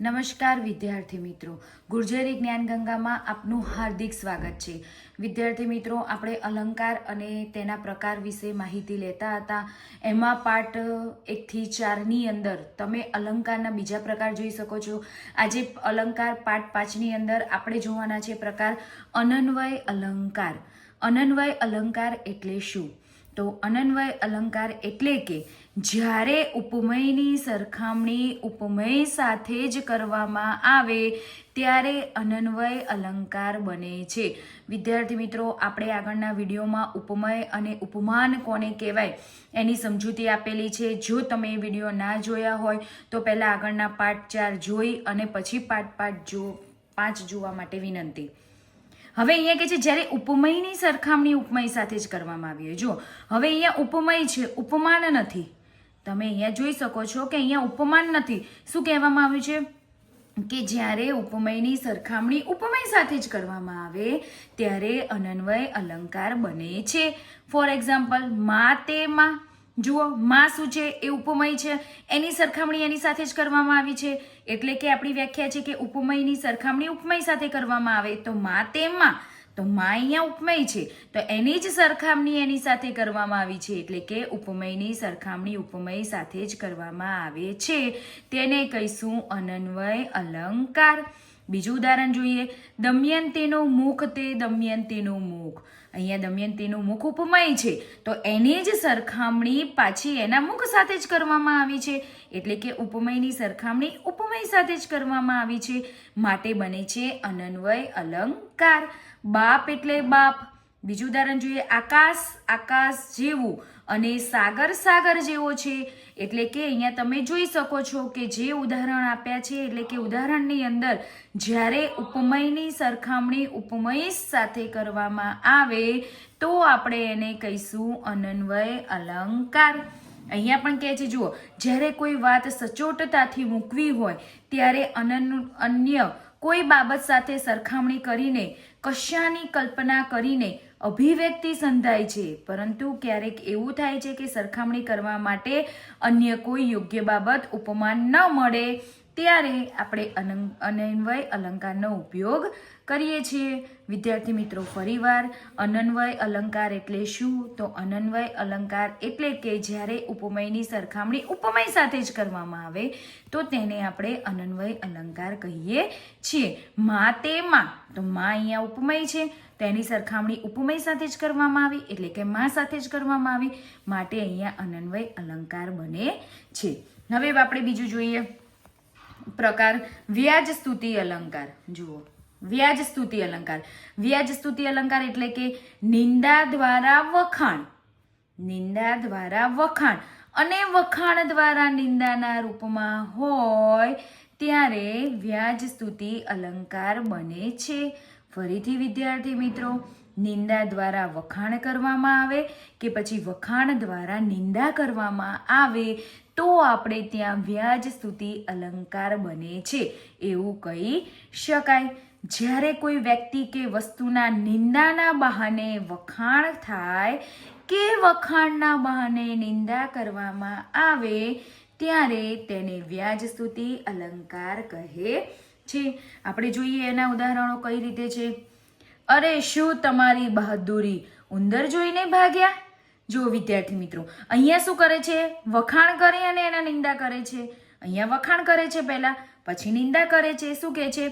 નમસ્કાર વિદ્યાર્થી મિત્રો, ગુર્જરી જ્ઞાન ગંગામાં આપનું હાર્દિક સ્વાગત છે. વિદ્યાર્થી મિત્રો, આપણે અલંકાર અને તેના પ્રકાર વિશે માહિતી લેતા હતા. એમાં પાઠ 1 થી 4ની અંદર તમે અલંકારના બીજા પ્રકાર જોઈ શકો છો. આજે અલંકાર પાઠ 5ની અંદર આપણે જોવાના છે પ્રકાર અનન્વય અલંકાર. અનન્વય અલંકાર એટલે શું? તો અનન્વય અલંકાર એટલે કે જ્યારે ઉપમેયની સરખામણી ઉપમેય સાથે જ કરવામાં આવે ત્યારે અનન્વય અલંકાર બને છે. વિદ્યાર્થી મિત્રો, આપણે આગળના વિડીયોમાં ઉપમેય અને ઉપમાન કોને કહેવાય એની સમજૂતી આપેલી છે. જો તમે એ વિડીયો ના જોયા હોય તો પહેલાં આગળના પાઠ 4 જોઈ અને પછી પાઠ 5 જોવા માટે વિનંતી. હવે અહીંયા કે છે જ્યારે ઉપમેયની સરખામણી ઉપમેય સાથે જ કરવામાં આવી. જો હવે અહીંયા ઉપમેય છે, ઉપમાન નથી. તમે અહીંયા જોઈ શકો છો કે અહીંયા ઉપમાન નથી. શું કહેવામાં આવ્યું છે કે જ્યારે ઉપમેયની સરખામણી ઉપમેય સાથે જ કરવામાં આવે ત્યારે અનન્વય અલંકાર બને છે. ફોર એક્ઝામ્પલ, માં તે માં. જુઓ, માં શું છે? એ ઉપમેય છે, એની સરખામણી એની સાથે જ કરવામાં આવી છે. એટલે કે આપણી વ્યાખ્યા છે કે ઉપમેયની સરખામણી ઉપમેય સાથે કરવામાં આવે તો માં તે માં. તો માં અહીંયા ઉપમેય છે તો એની જ સરખામણી એની સાથે કરવામાં આવી છે. એટલે કે ઉપમેયની સરખામણી ઉપમેય સાથે જ કરવામાં આવે છે. તેને કહીશું અનન્વય અલંકાર. બીજું ઉદાહરણ જોઈએ. દમયંતીનું મુખ તે દમયંતીનું મુખ. અહીંયા દમયંતીનું મુખ ઉપમેય છે તો એની જ સરખામણી પાછી એના મુખ સાથે જ કરવામાં આવી છે. એટલે કે ઉપમેયની સરખામણી ઉપમેય સાથે જ કરવામાં આવી છે, માટે બને છે અનન્વય અલંકાર. બાપ એટલે બાપ. બીજું ઉદાહરણ જોઈએ. આકાશ આકાશ જેવું અને સાગર સાગર જેવો છે. એટલે કે અહીંયા તમે જોઈ શકો છો કે જે ઉદાહરણ આપ્યા છે એટલે કે ઉદાહરણની અંદર જ્યારે ઉપમેયની સરખામણી ઉપમેય સાથે કરવામાં આવે તો આપણે એને કહીશું અનન્વય અલંકાર. અહીંયા પણ કહે છે, જુઓ, જ્યારે કોઈ વાત સચોટતાથી મૂકવી હોય ત્યારે અન્ય કોઈ બાબત સાથે સરખામણી કરીને કશાની કલ્પના કરીને અભિવ્યક્તિ સંધાય છે, પરંતુ ક્યારેક એવું થાય છે કે સરખામણી કરવા માટે અન્ય કોઈ યોગ્ય બાબત ઉપમાન ન મળે ત્યારે આપણે અનન્વય અલંકારનો ઉપયોગ કરીએ છીએ. વિદ્યાર્થી મિત્રો, ફરીવાર અનન્વય અલંકાર એટલે શું? તો અનન્વય અલંકાર એટલે કે જ્યારે ઉપમેયની સરખામણી ઉપમેય સાથે જ કરવામાં આવે તો તેને આપણે અનન્વય અલંકાર કહીએ છીએ. માં તે માં. તો માં અહીંયા ઉપમેય છે તેની સરખામણી ઉપમેય સાથે જ કરવામાં આવી એટલે કે માં સાથે જ કરવામાં આવી, માટે અહીંયા અનન્વય અલંકાર બને છે. હવે આપણે બીજું જોઈએ પ્રકાર વ્યાજ સ્તુતિ અલંકાર. જુઓ, વ્યાજ સ્તુતિ અલંકાર. વ્યાજ સ્તુતિ અલંકાર એટલે કે નિંદા દ્વારા વખાણ. નિંદા દ્વારા વખાણ અને વખાણ દ્વારા નિંદાના રૂપમાં હોય ત્યારે વ્યાજ સ્તુતિ અલંકાર બને છે. ફરીથી વિદ્યાર્થી મિત્રો, નિંદા દ્વારા વખાણ કરવામાં આવે કે પછી વખાણ દ્વારા નિંદા કરવામાં આવે તો આપણે ત્યાં વ્યાજ સ્તુતિ અલંકાર બને છે એવું કહી શકાય. જ્યારે કોઈ વ્યક્તિ કે વસ્તુના નિંદાના બહાને વખાણ થાય કે વખાણના બહાને નિંદા કરવામાં આવે ત્યારે તેને વ્યાજ સ્તુતિ અલંકાર કહે છે. આપણે જોઈએ એના ઉદાહરણો કઈ રીતે છે. અરે શું તમારી બહાદુરી, ઉંદર જોઈને ભાગ્યા. જો વિદ્યાર્થી મિત્રો, અહીંયા શું કરે છે? વખાણ કરે અને એના નિંદા કરે છે. અહીંયા વખાણ કરે છે પહેલા, પછી નિંદા કરે છે. શું કહે છે?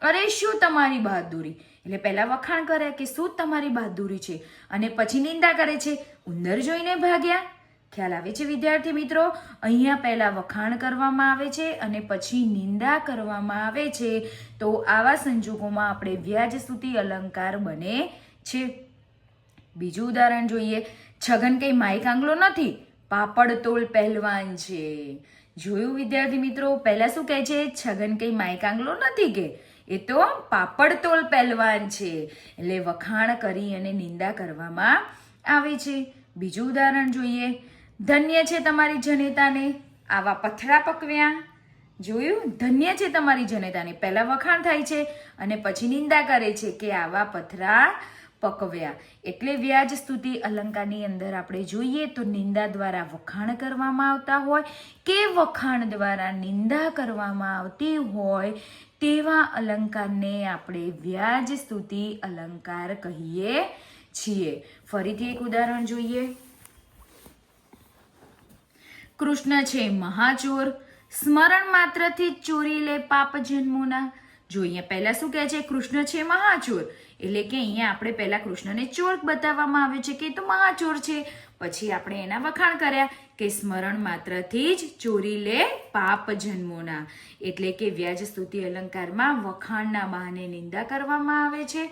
અરે શું તમારી બહાદુરી. એટલે પહેલા વખાણ કરે કે શું તમારી બહાદુરી છે અને પછી નિંદા કરે છે, ઉંદર જોઈને ભાગ્યા. ખ્યાલ આવે છે વિદ્યાર્થી મિત્રો? અહીંયા પહેલા વખાણ કરવામાં આવે છે અને પછી નિંદા કરવામાં આવે છે. તો આવા સંજોગોમાં આપણે વ્યાજ સ્તુતિ અલંકાર બને છે. બીજું ઉદાહરણ જોઈએ. છગન કઈ માઈક આંગલો નથી, પાપડ તોલ પહેલવાન છે. જોયું વિદ્યાર્થી મિત્રો? પહેલા શું કહે છે? છગન કઈ માઈક આંગલો નથી, કે એ તો પાપડ તોલ પહેલવાન છે. એટલે વખાણ કરી અને નિંદા કરવામાં આવે છે. બીજું ઉદાહરણ જોઈએ. ધન્ય છે તમારી જનેતાને, આવા પથરા પકવ્યા. જોયું? ધન્ય છે તમારી જનેતાને. પહેલા વખાણ થાય છે અને પછી નિંદા કરે છે કે આવા પથરા પકવ્યા. એટલે વ્યાજ સ્તુતિ અલંકારની અંદર આપણે જોઈએ તો નિંદા દ્વારા વખાણ કરવામાં આવતા હોય કે વખાણ દ્વારા નિંદા કરવામાં આવતી હોય તેવા અલંકારને આપણે વ્યાજ સ્તુતિ અલંકાર કહીએ છીએ. ફરીથી એક ઉદાહરણ જોઈએ. કૃષ્ણ છે મહાચોર, સ્મરણ માત્રથી જ ચોરી લે પાપ જન્મોના. જો અહીંયા પહેલા શું કહે છે? કૃષ્ણ છે મહાચોર, એટલે કે અહીંયા આપણે પહેલા કૃષ્ણને ચોર બતાવવામાં આવે છે કે તો મહાચોર છે. પછી આપણે એના વખાણ કર્યા કે સ્મરણ માત્રથી જ ચોરી લે પાપ જન્મોના. એટલે કે વ્યાજ સ્તુતિ અલંકારમાં વખાણના બહાને નિંદા કરવામાં આવે છે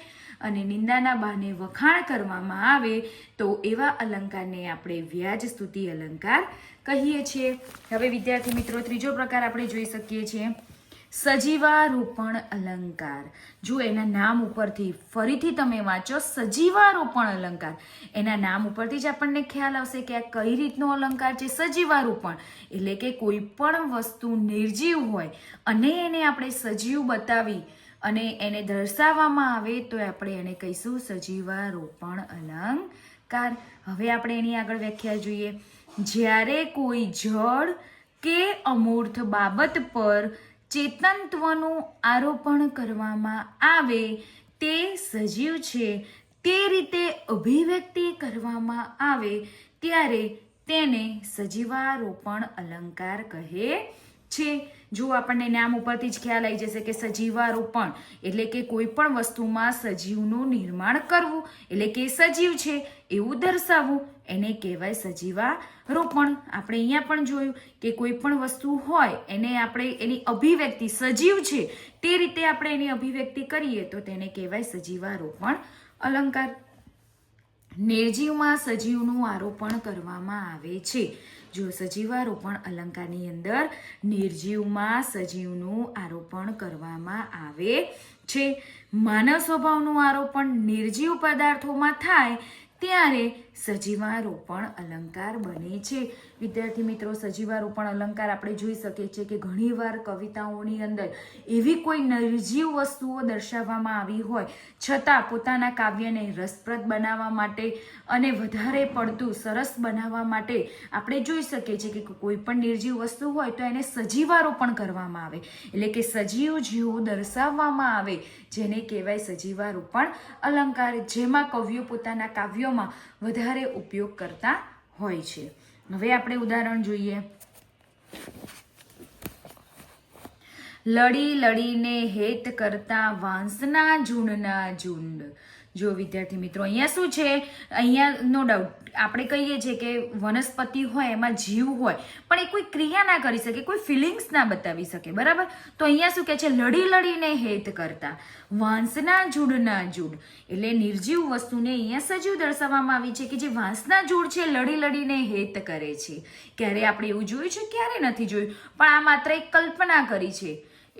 અને નિંદાના બહાને વખાણ કરવામાં આવે તો એવા અલંકારને આપણે વ્યાજ સ્તુતિ અલંકાર કહીએ છીએ. હવે વિદ્યાર્થી મિત્રો, ત્રીજો પ્રકાર આપણે જોઈ શકીએ છીએ સજીવારોપણ અલંકાર. જો એના નામ ઉપરથી ફરીથી તમે વાંચો સજીવારોપણ અલંકાર, એના નામ ઉપરથી જ આપણને ખ્યાલ આવશે કે આ કઈ રીતનો અલંકાર છે. સજીવારોપણ એટલે કે કોઈ પણ વસ્તુ નિર્જીવ હોય અને એને આપણે સજીવ બતાવી અને એને દર્શાવવામાં આવે તો આપણે એને કહીશું સજીવારોપણ અલંકાર. હવે આપણે એની આગળ વ્યાખ્યા જોઈએ. જ્યારે કોઈ જડ કે અમૂર્ત બાબત પર ચેતનત્વનું આરોપણ કરવામાં આવે તે સજીવ છે તે રીતે અભિવ્યક્તિ કરવામાં આવે ત્યારે તેને સજીવારોપણ અલંકાર કહે છે. જો આપણને નામ ઉપરથી જ ખ્યાલ આવી જશે કે સજીવારોપણ એટલે કે કોઈ પણ વસ્તુમાં સજીવનું નિર્માણ કરવું એટલે કે સજીવ છે એવું દર્શાવવું એને કહેવાય સજીવારોપણ. આપણે અહીંયા પણ જોયું કે કોઈ પણ વસ્તુ હોય એને આપણે એની અભિવ્યક્તિ સજીવ છે તે રીતે આપણે એની અભિવ્યક્તિ કરીએ તો તેને કહેવાય સજીવારોપણ અલંકાર. નિર્જીવમાં સજીવનું આરોપણ કરવામાં આવે છે. જો સજીવારોપણ અલંકારની અંદર નિર્જીવમાં સજીવનું આરોપણ કરવામાં આવે છે. માનવ સ્વભાવનું આરોપણ નિર્જીવ પદાર્થોમાં થાય ત્યારે સજીવારોપણ અલંકાર બને છે. વિદ્યાર્થી મિત્રો, સજીવારોપણ અલંકાર આપણે જોઈ શકીએ છીએ કે ઘણીવાર કવિતાઓની અંદર એવી કોઈ નિર્જીવ વસ્તુઓ દર્શાવવામાં આવી હોય છતાં પોતાના કાવ્યને રસપ્રદ બનાવવા માટે અને વધારે પડતું સરસ બનાવવા માટે આપણે જોઈ શકીએ છીએ કે કોઈ પણ નિર્જીવ વસ્તુ હોય તો એને સજીવારોપણ કરવામાં આવે એટલે કે સજીવ જેવું દર્શાવવામાં આવે જેને કહેવાય સજીવારોપણ અલંકાર, જેમાં કવિઓ પોતાના કાવ્યોમાં વધારે ઉપયોગ કરતા હોય છે. હવે આપણે ઉદાહરણ જોઈએ. લડી લડીને હેત કરતા વાંસના ઝુંડના ઝુંડ. જો વિદ્યાર્થી મિત્રો, અહીંયા શું છે? અહીંયા નો ડાઉટ આપણે કહીએ છીએ કે વનસ્પતિ હોય એમાં જીવ હોય પણ એ કોઈ ક્રિયા ના કરી શકે, કોઈ ફિલિંગ્સ ના બતાવી શકે, બરાબર? તો અહીંયા શું કહે છે? લડી લડીને હેત કરતા વાંસના ઝુંડના ઝુંડ એટલે નિર્જીવ વસ્તુને અહીંયા સજીવ દર્શાવવામાં આવી છે કે જે વાંસના ઝુંડ છે લડી લડીને હેત કરે છે. ક્યારે આપણે એવું જોયું છે? ક્યારે નથી જોયું, પણ આ માત્ર એક કલ્પના કરી છે.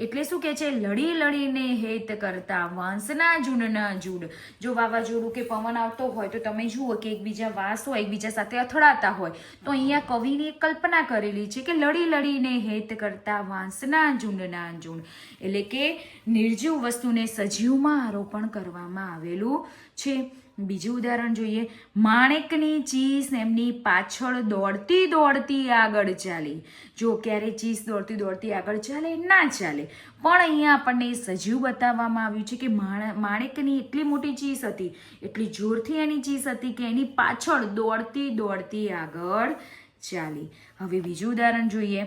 એટલે શું કહે છે? લડી લડીને હેત કરતા વાંસના ઝુંડના ઝુંડ. જો વાવાઝોડું કે પવન આવતો હોય તો તમે જુઓ કે એકબીજા વાંસ હોય એકબીજા સાથે અથડાતા હોય તો અહીંયા કવિની એક કલ્પના કરેલી છે કે લડી લડીને હેત કરતા વાંસના ઝુંડના ઝુંડ એટલે કે નિર્જીવ વસ્તુને સજીવમાં આરોપણ કરવામાં આવેલું છે. બીજું ઉદાહરણ જોઈએ. માણેકની ચીસ એમની પાછળ દોડતી દોડતી આગળ ચાલી. જો ક્યારે ચીસ દોડતી દોડતી આગળ ચાલે? ના ચાલે. પણ અહીંયા આપણને સજીવ બતાવવામાં આવ્યું છે કે માણેકની એટલી મોટી ચીસ હતી, એટલી જોરથી એની ચીસ હતી કે એની પાછળ દોડતી દોડતી આગળ ચાલી. હવે બીજું ઉદાહરણ જોઈએ.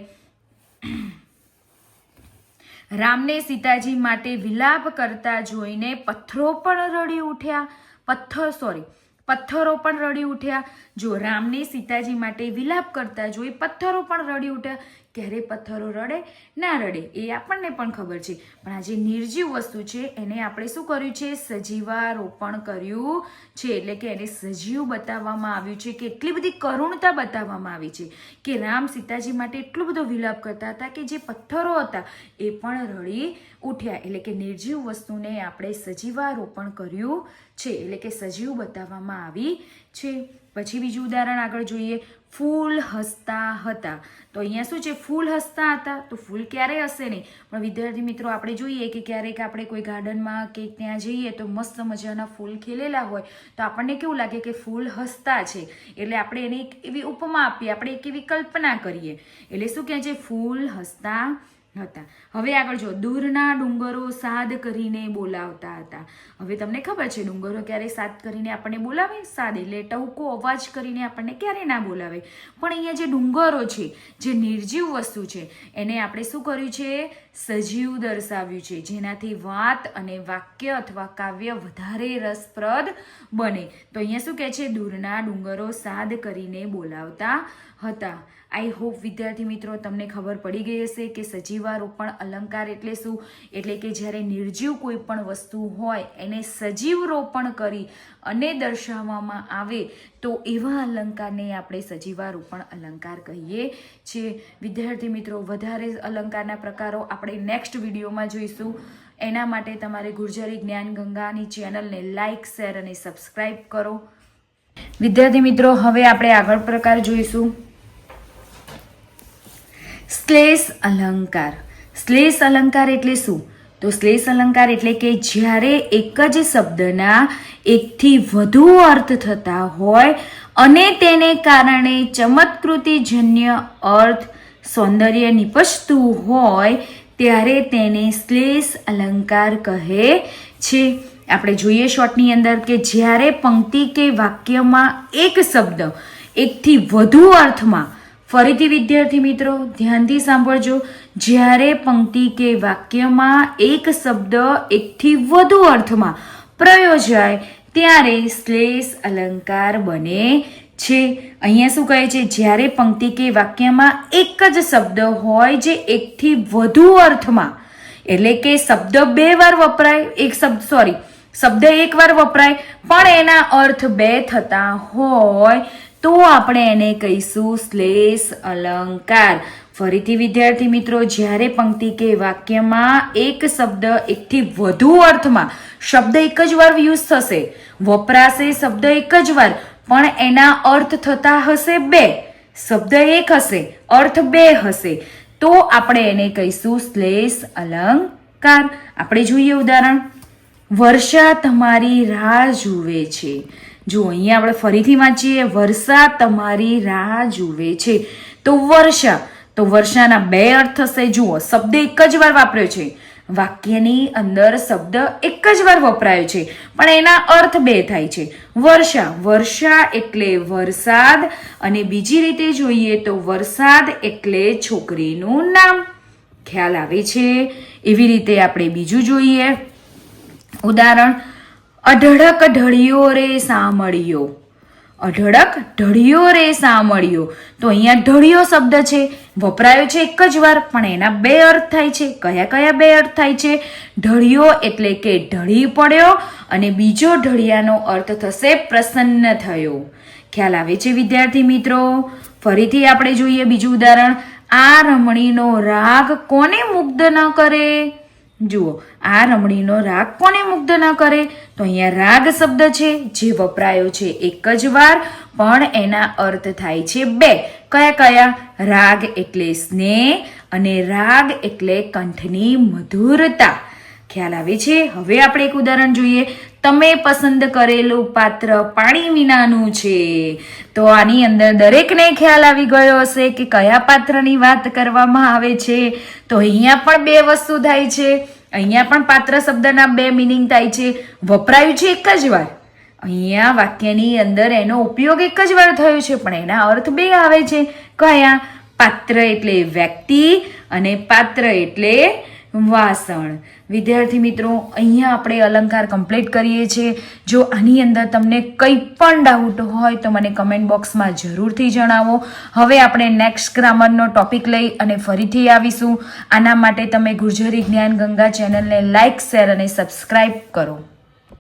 રામને સીતાજી માટે વિલાપ કરતા જોઈને પથ્થરો પણ રડી ઉઠ્યા. પથ્થરો પણ રડી ઉઠ્યા. જો રામને સીતાજી માટે વિલાપ કરતા જોઈ પથ્થરો પણ રડી ઉઠ્યા. ક્યારે પથ્થરો રડે? ના રડે, એ આપણને પણ ખબર છે. પણ આ જે નિર્જીવ વસ્તુ છે એને આપણે શું કર્યું છે? સજીવારોપણ કર્યું છે. એટલે કે એને સજીવ બતાવવામાં આવ્યું છે કે એટલી બધી કરુણતા બતાવવામાં આવી છે કે રામ સીતાજી માટે એટલો બધો વિલાપ કરતા હતા કે જે પથ્થરો હતા એ પણ રડી ઉઠ્યા. એટલે કે નિર્જીવ વસ્તુને આપણે સજીવારોપણ કર્યું છે એટલે કે સજીવ બતાવવામાં આવી છે. પછી બીજું ઉદાહરણ આગળ જોઈએ. ફૂલ હસતા હતા. તો અહીંયા શું છે? ફૂલ હસતા હતા. તો ફૂલ ક્યારે હશે નહીં, પણ વિદ્યાર્થી મિત્રો આપણે જોઈએ કે ક્યારેક આપણે કોઈ ગાર્ડનમાં કે ત્યાં જઈએ તો મસ્ત મજાના ફૂલ ખીલેલા હોય તો આપણને કેવું લાગે કે ફૂલ હસતા છે, એટલે આપણે એને એક એવી ઉપમા આપીએ, આપણે એક એવી કલ્પના કરીએ. એટલે શું કહે છે? ફૂલ હસતા હતા. હવે આગળ જો, દૂરના ડુંગરો સાદ કરીને બોલાવતા હતા. હવે તમને ખબર છે ડુંગરો ક્યારે સાદ કરીને આપણને બોલાવે? સાદ એટલે ટહુકો અવાજ કરીને આપણને ક્યારે ના બોલાવે. પણ અહીંયા જે ડુંગરો છે, જે નિર્જીવ વસ્તુ છે, એને આપણે શું કર્યું છે? સજીવ દર્શાવ્યું છે, જેનાથી વાત અને વાક્ય અથવા કાવ્ય વધારે રસપ્રદ બને. તો અહીંયા શું કહે છે? દૂરના ડુંગરો સાદ કરીને બોલાવતા હતા. આઈ હોપ વિદ્યાર્થી મિત્રો તમને ખબર પડી ગઈ હશે કે સજીવારોપણ અલંકાર એટલે શું. એટલે કે જ્યારે નિર્જીવ કોઈ પણ વસ્તુ હોય એને સજીવ રોપણ કરી અને દર્શાવવામાં આવે તો એવા અલંકારને આપણે સજીવારોપણ અલંકાર કહીએ છીએ. વિદ્યાર્થી મિત્રો વધારે અલંકારના પ્રકારો આપણે નેક્સ્ટ વિડીયોમાં જોઈશું. એના માટે તમારે ગુર્જરી જ્ઞાન ગંગાની ચેનલને લાઇક, શેર અને સબસ્ક્રાઈબ કરો. વિદ્યાર્થી મિત્રો હવે આપણે આગળ પ્રકાર જોઈશું શ્લેષ અલંકાર. શ્લેષ અલંકાર એટલે શું? તો શ્લેષ અલંકાર એટલે કે જ્યારે એક જ શબ્દના એકથી વધુ અર્થ થતા હોય અને તેને કારણે ચમત્કૃતિજન્ય અર્થ સૌંદર્ય નિપજતું હોય ત્યારે તેને શ્લેષ અલંકાર કહે છે. આપણે જોઈએ શોર્ટની અંદર કે જ્યારે પંક્તિ કે વાક્યમાં એક શબ્દ એકથી વધુ અર્થમાં, ફરીથી વિદ્યાર્થી મિત્રો ધ્યાનથી સાંભળજો, જ્યારે પંક્તિ કે વાક્યમાં એક શબ્દ એકથી વધુ અર્થમાં પ્રયોજાય ત્યારે શ્લેષ અલંકાર બને છે. અહીંયા શું કહે છે? જ્યારે પંક્તિ કે વાક્યમાં એક જ શબ્દ હોય જે એકથી વધુ અર્થમાં, એટલે કે શબ્દ બે વાર વપરાય, શબ્દ એક વાર વપરાય પણ એના અર્થ બે થતા હોય તો આપણે એને કહીશું શ્લેષ અલંકાર. ફરીથી વિદ્યાર્થી મિત્રો, જ્યારે પંક્તિ કે વાક્યમાં એક શબ્દ એકથી વધુ અર્થમાં, શબ્દ એક જ વાર યુઝ થશે, વપરાશે શબ્દ એક જ વાર પણ એના અર્થ થતા હશે બે, શબ્દ એક હશે, અર્થ બે હશે, તો આપણે એને કહીશું શ્લેષ અલંકાર. આપણે જોઈએ ઉદાહરણ, વર્ષા તમારી રાહ જુએ છે. જો અહીંયા આપણે ફરીથી વાંચીએ, વર્ષા તમારી રાહ જુએ છે. તો વર્ષા, તો વર્ષાના બે અર્થ થશે. જુઓ, શબ્દ એક જ વાર વાપર્યો છે, વાક્યની અંદર શબ્દ એક જ વાર વપરાયો છે પણ એના અર્થ બે થાય છે. વર્ષા, વર્ષા એટલે વરસાદ, અને બીજી રીતે જોઈએ તો વરસાદ એટલે છોકરીનું નામ. ખ્યાલ આવે છે? એવી રીતે આપણે બીજું જોઈએ ઉદાહરણ, અઢળક ઢળિયો રે સાંભળ્યો. અઢળક ઢળિયો રે સાંભળ્યો. તો અહીંયા ઢળિયો શબ્દ છે, વપરાયો છે એક જ વાર પણ એના બે અર્થ થાય છે. કયા કયા બે અર્થ થાય છે? ઢળિયો એટલે કે ઢળી પડ્યો, અને બીજો ઢળિયાનો અર્થ થશે પ્રસન્ન થયો. ખ્યાલ આવે છે વિદ્યાર્થી મિત્રો? ફરીથી આપણે જોઈએ બીજું ઉદાહરણ, આ રમણીનો રાગ કોને મુગ્ધ ન કરે. જુઓ, આ રમણીનો રાગ કોને મુગ્ધ ન કરે? તો અહીંયા રાગ શબ્દ છે જે વપરાયો છે એક જ વાર પણ એના અર્થ થાય છે બે. કયા કયા? રાગ એટલે સ્નેહ અને રાગ એટલે કંઠની મધુરતા. ખ્યાલ આવે છે? હવે આપણે એક ઉદાહરણ જોઈએ, તમે પસંદ કરેલું પાત્ર પાણી વિનાનું છે. તો આની અંદર દરેકને ખ્યાલ આવી ગયો હશે કે કયા પાત્રની વાત કરવામાં આવે છે. તો અહીંયા પણ બે વસ્તુ થાય છે, અહીંયા પણ પાત્ર શબ્દના બે મિનિંગ થાય છે, વપરાયું છે એક જ વાર, અહીંયા વાક્યની અંદર એનો ઉપયોગ એક જ વાર થયો છે પણ એના અર્થ બે આવે છે. કયા? પાત્ર એટલે વ્યક્તિ અને પાત્ર એટલે વાસણ. વિદ્યાર્થી મિત્રો, અહીંયા આપણે અલંકાર કમ્પ્લીટ કરીએ છીએ. જો આની અંદર તમને કંઈ પણ ડાઉટ હોય તો મને કમેન્ટ બોક્સમાં જરૂરથી જણાવો. હવે આપણે નેક્સ્ટ ગ્રામરનો ટોપિક લઈ અને ફરીથી આવીશું. આના માટે તમે ગુર્જરી જ્ઞાન ગંગા ચેનલને લાઇક, શેર અને સબસ્ક્રાઈબ કરો.